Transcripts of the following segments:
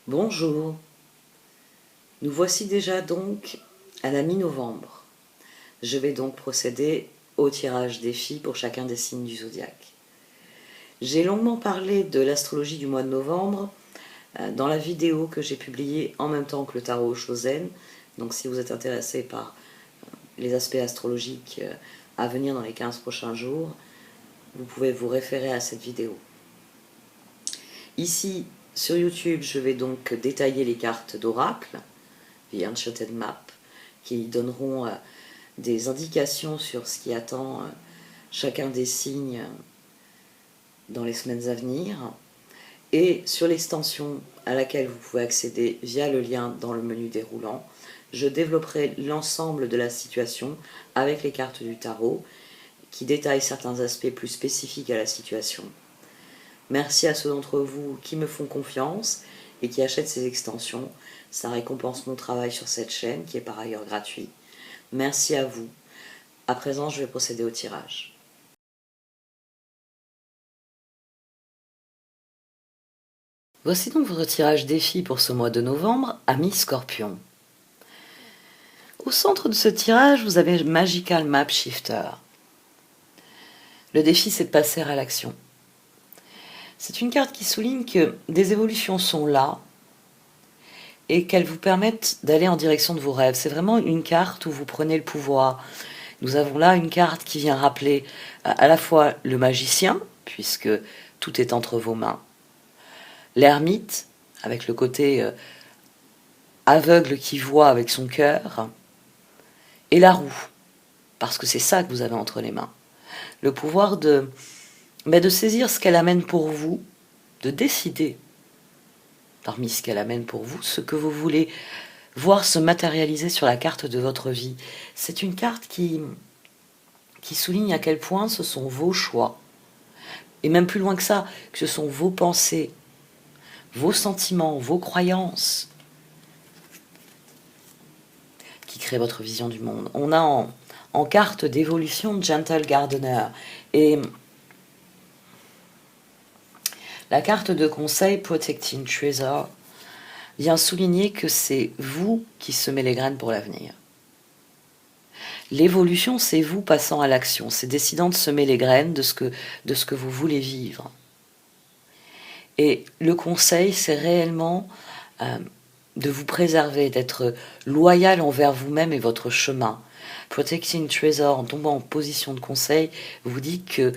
Bonjour, nous voici déjà donc à la mi-novembre. Je vais donc procéder au tirage défi pour chacun des signes du zodiaque. J'ai longuement parlé de l'astrologie du mois de novembre dans la vidéo que j'ai publiée en même temps que le tarot Chosen. Donc si vous êtes intéressé par les aspects astrologiques à venir dans les 15 prochains jours, vous pouvez vous référer à cette vidéo. Ici, sur YouTube, je vais donc détailler les cartes d'oracle, The Enchanted Map, qui donneront des indications sur ce qui attend chacun des signes dans les semaines à venir. Et sur l'extension à laquelle vous pouvez accéder via le lien dans le menu déroulant, je développerai l'ensemble de la situation avec les cartes du tarot qui détaillent certains aspects plus spécifiques à la situation. Merci à ceux d'entre vous qui me font confiance et qui achètent ces extensions. Ça récompense mon travail sur cette chaîne qui est par ailleurs gratuit. Merci à vous. À présent, je vais procéder au tirage. Voici donc votre tirage défi pour ce mois de novembre, ami Scorpion. Au centre de ce tirage, vous avez Magical Map Shifter. Le défi, c'est de passer à l'action. C'est une carte qui souligne que des évolutions sont là et qu'elles vous permettent d'aller en direction de vos rêves. C'est vraiment une carte où vous prenez le pouvoir. Nous avons là une carte qui vient rappeler à la fois le magicien, puisque tout est entre vos mains, l'ermite, avec le côté aveugle qui voit avec son cœur, et la roue, parce que c'est ça que vous avez entre les mains. Le pouvoir de saisir ce qu'elle amène pour vous, de décider, parmi ce qu'elle amène pour vous, ce que vous voulez voir se matérialiser sur la carte de votre vie. C'est une carte qui souligne à quel point ce sont vos choix, et même plus loin que ça, que ce sont vos pensées, vos sentiments, vos croyances qui créent votre vision du monde. On a en carte d'évolution Gentle Gardener, et la carte de conseil Protecting Treasure vient souligner que c'est vous qui semez les graines pour l'avenir. L'évolution, c'est vous passant à l'action, c'est décidant de semer les graines de ce que vous voulez vivre. Et le conseil, c'est réellement de vous préserver, d'être loyal envers vous-même et votre chemin. Protecting Treasure, en tombant en position de conseil, vous dit que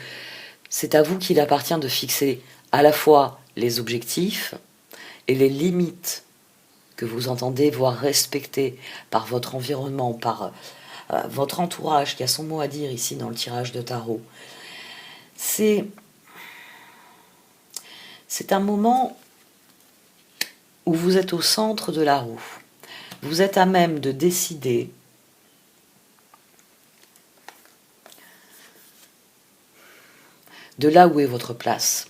c'est à vous qu'il appartient de fixer à la fois les objectifs et les limites que vous entendez voir respectées par votre environnement, par votre entourage qui a son mot à dire ici dans le tirage de tarot. C'est un moment où vous êtes au centre de la roue. Vous êtes à même de décider de là où est votre place.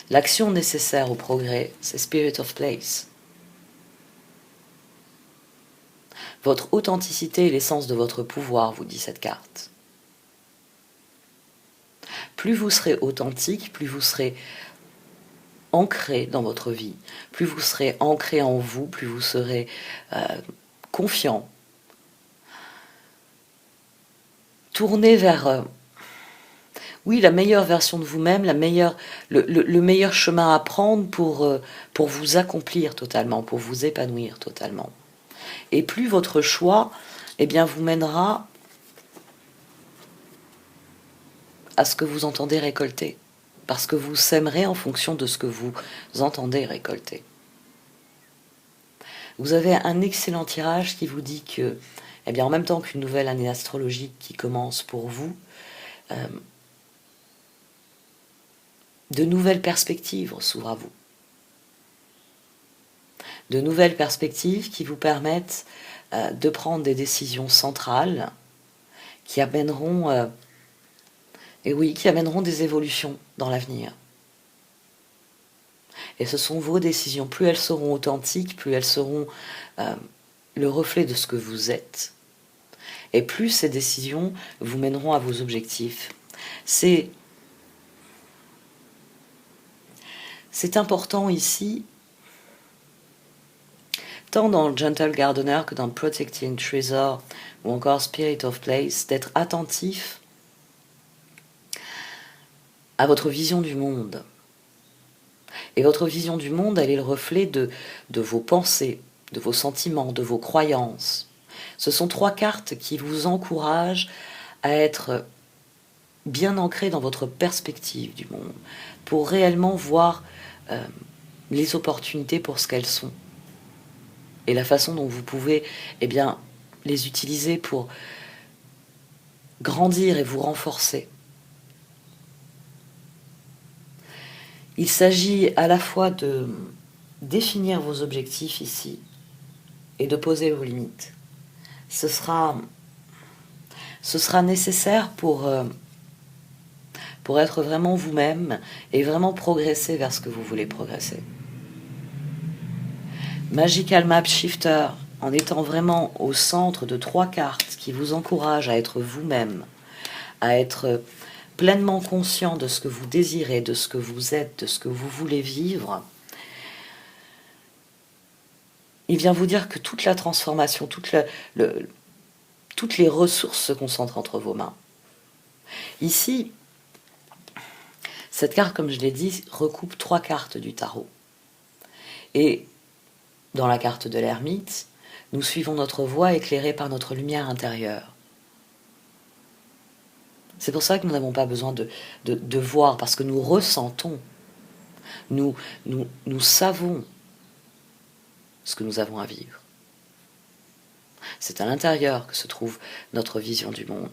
L'action nécessaire au progrès, c'est Spirit of Place. Votre authenticité est l'essence de votre pouvoir, vous dit cette carte. Plus vous serez authentique, plus vous serez ancré dans votre vie, plus vous serez ancré en vous, plus vous serez confiant, tourné vers oui, la meilleure version de vous-même, le meilleur chemin à prendre pour vous accomplir totalement, pour vous épanouir totalement. Et plus votre choix vous mènera à ce que vous entendez récolter, parce que vous sèmerez en fonction de ce que vous entendez récolter. Vous avez un excellent tirage qui vous dit que, en même temps qu'une nouvelle année astrologique qui commence pour vous, de nouvelles perspectives s'ouvrent à vous. De nouvelles perspectives qui vous permettent de prendre des décisions centrales qui amèneront, qui amèneront des évolutions dans l'avenir. Et ce sont vos décisions. Plus elles seront authentiques, plus elles seront le reflet de ce que vous êtes. Et plus ces décisions vous mèneront à vos objectifs. C'est important ici tant dans Gentle Gardener que dans Protecting Treasure ou encore Spirit of Place, d'être attentif à votre vision du monde. Et votre vision du monde, elle est le reflet de vos pensées, de vos sentiments, de vos croyances. Ce sont 3 cartes qui vous encouragent à être bien ancré dans votre perspective du monde, pour réellement voir les opportunités pour ce qu'elles sont, et la façon dont vous pouvez les utiliser pour grandir et vous renforcer. Il s'agit à la fois de définir vos objectifs ici et de poser vos limites. Ce sera nécessaire pour être vraiment vous-même et vraiment progresser vers ce que vous voulez progresser. Magical Map Shifter, en étant vraiment au centre de 3 cartes qui vous encouragent à être vous-même, à être pleinement conscient de ce que vous désirez, de ce que vous êtes, de ce que vous voulez vivre, il vient vous dire que toute la transformation, toutes les ressources se concentrent entre vos mains. Ici, cette carte, comme je l'ai dit, recoupe 3 cartes du tarot. Et dans la carte de l'ermite, nous suivons notre voie éclairée par notre lumière intérieure. C'est pour ça que nous n'avons pas besoin de voir, parce que nous ressentons, nous savons ce que nous avons à vivre. C'est à l'intérieur que se trouve notre vision du monde.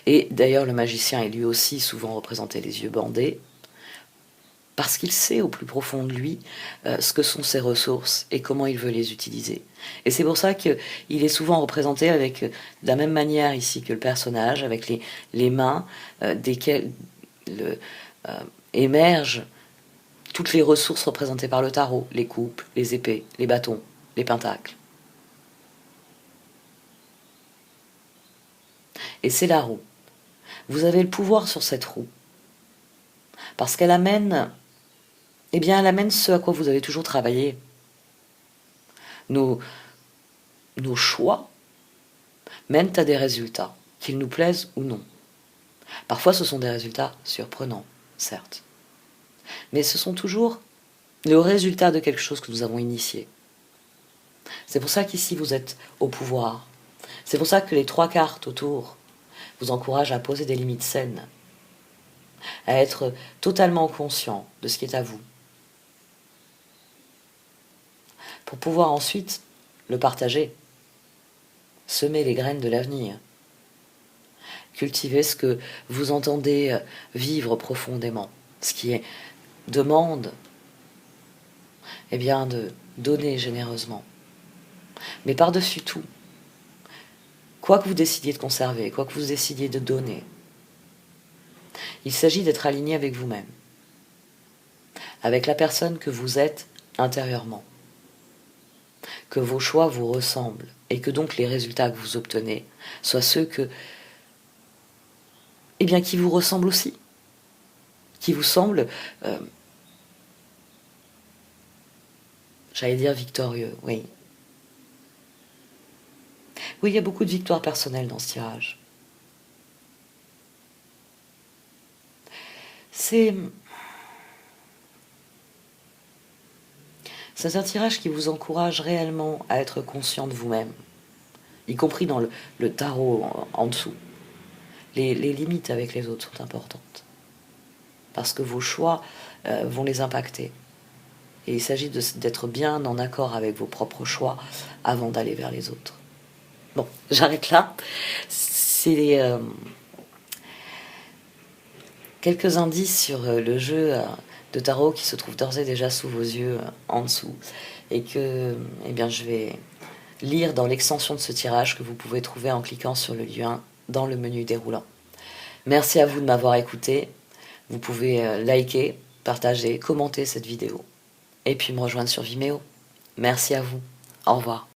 Et d'ailleurs, le magicien est lui aussi souvent représenté les yeux bandés, parce qu'il sait au plus profond de lui ce que sont ses ressources et comment il veut les utiliser. Et c'est pour ça qu'il est souvent représenté avec, de la même manière ici que le personnage, avec les mains desquelles émergent toutes les ressources représentées par le tarot, les coupes, les épées, les bâtons, les pentacles. Et c'est la roue. Vous avez le pouvoir sur cette roue, parce qu'elle amène, elle amène ce à quoi vous avez toujours travaillé. Nos choix mènent à des résultats, qu'ils nous plaisent ou non. Parfois ce sont des résultats surprenants, certes, mais ce sont toujours le résultat de quelque chose que nous avons initié. C'est pour ça qu'ici vous êtes au pouvoir. C'est pour ça que les 3 cartes autour vous encouragent à poser des limites saines, à être totalement conscient de ce qui est à vous, pour pouvoir ensuite le partager, semer les graines de l'avenir, cultiver ce que vous entendez vivre profondément, ce qui demande de donner généreusement. Mais par-dessus tout, quoi que vous décidiez de conserver, quoi que vous décidiez de donner, il s'agit d'être aligné avec vous-même, avec la personne que vous êtes intérieurement, que vos choix vous ressemblent et que donc les résultats que vous obtenez soient ceux qui vous ressemblent aussi, qui vous semblent, j'allais dire victorieux, oui. Oui, il y a beaucoup de victoires personnelles dans ce tirage. C'est un tirage qui vous encourage réellement à être conscient de vous-même, y compris dans le tarot en dessous. Les limites avec les autres sont importantes, parce que vos choix vont les impacter. Et il s'agit d'être bien en accord avec vos propres choix avant d'aller vers les autres. Bon, j'arrête là. C'est quelques indices sur le jeu de tarot qui se trouve d'ores et déjà sous vos yeux en dessous, et que je vais lire dans l'extension de ce tirage que vous pouvez trouver en cliquant sur le lien dans le menu déroulant. Merci à vous de m'avoir écouté. Vous pouvez liker, partager, commenter cette vidéo et puis me rejoindre sur Vimeo. Merci à vous. Au revoir.